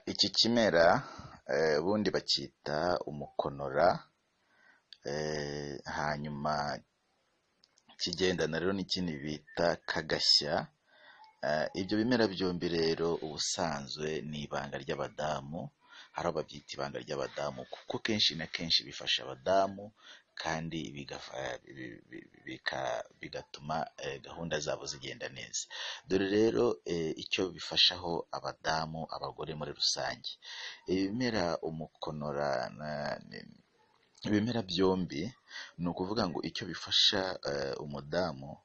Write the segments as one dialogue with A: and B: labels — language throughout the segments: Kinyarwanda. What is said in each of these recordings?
A: Iki kimera ubundi bacyita umukonora, hanyuma kigendana rero n'ikindi bita kagashya. Ibyo bimera byombi rero ubusanzwe ni ibanga ry'abadamu, hari abo babyita ibanga ry'abadamu kuko kenshi na kenshi bifasha abadamu kandi bigatuma gahunda zabo zigenda neza. Dore rero icyo bifashaho abadamu, abagore muri rusange. Ibimera umukonora ibimera byombi ni ukuvuga ngo icyo bifasha umudamu,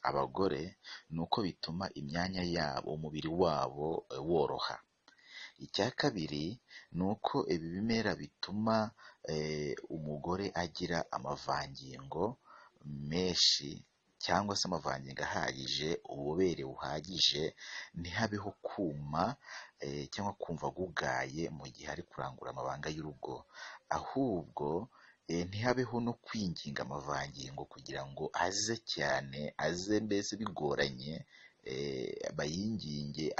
A: abagore, ni uko bituma imyanya yabo, umubiri wabo woroha. Icya kabiri ni uko ibi bimera bituma umugore agira amavangingo menshi cyangwa se amavangingo ahagije, ububobere buhagije, ntihabeho kuma cyangwa kumva agugaye mu gihe ari kurangura amabanga y'urugo, ahubwo ntihabeho no kwinginga amavangingo kugira ngo aze cyane, aze mbese bigoranye, bayinginge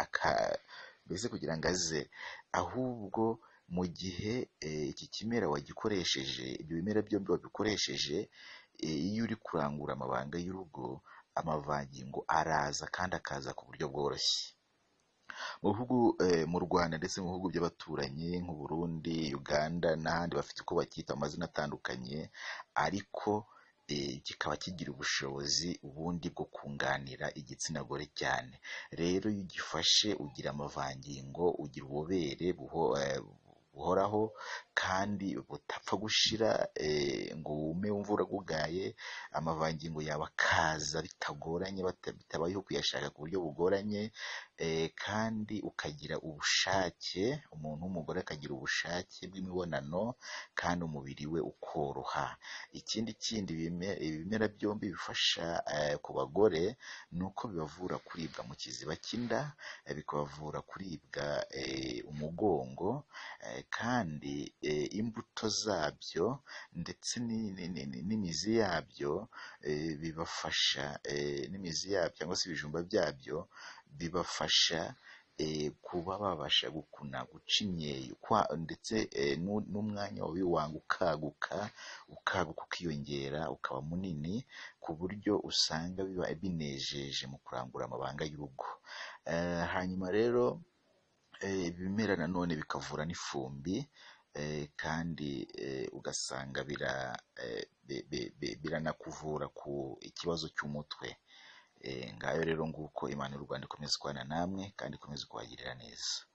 A: mbese kugira ngo aze, ahubwo mu gihe iki kimera wagikoresheje, ibyo bimera byombi wabikoresheje, iyo uri kurangura amabanga y'urugo, amavangingo araza kandi akaza ku buryo bworoshye. Mu Rwanda ndetse mu bihugu by'abaturanyi nk'u Burundi, Uganda n'ahandi bafite uko bacyita amazina atandukanye, ariko kikaba kigira ubushobozi ubundi bwo kunganira igitsina gore cyane. Rero iyo ugifashe ugira amavangingo, ugira ububobere buhoraho kandi butapfa gushira ngo wume wumva uragugaye, amavangingo yawe akaza bitagoranye, bitabayeho kuyashaka ku buryo bugoranye, kandi ukagira ubushake, umuntu w'umugore akagira ubushake bw'imibonano kandi umubiri we ukoroha. Ikindi ibimera byombi bifasha ku bagore ni uko bibavura kuribwa mu kiziba cy'inda, bikabavura kuribwa umugongo, kandi imbuto zabyo ndetse n'imizi yabyo bibafasha, n'imizi yabyo cyangwa se ibijumba byabyo bibafasha kuba babasha guca imyeyo, ndetse n'umwanya wawe w'iwanga ukaguka ukiyongera ukaba munini, ku buryo usanga biba binejeje mu kurangura amabanga y'urugo. Hanyuma rero ibimera nanone bikavura n'ifumbi, kandi ugasanga biranakuvura ku ikibazo cy'umutwe. Ngayo rero nguko Imana y'u Rwanda ikomeze kubana namwe kandi ikomeze kubagirira neza.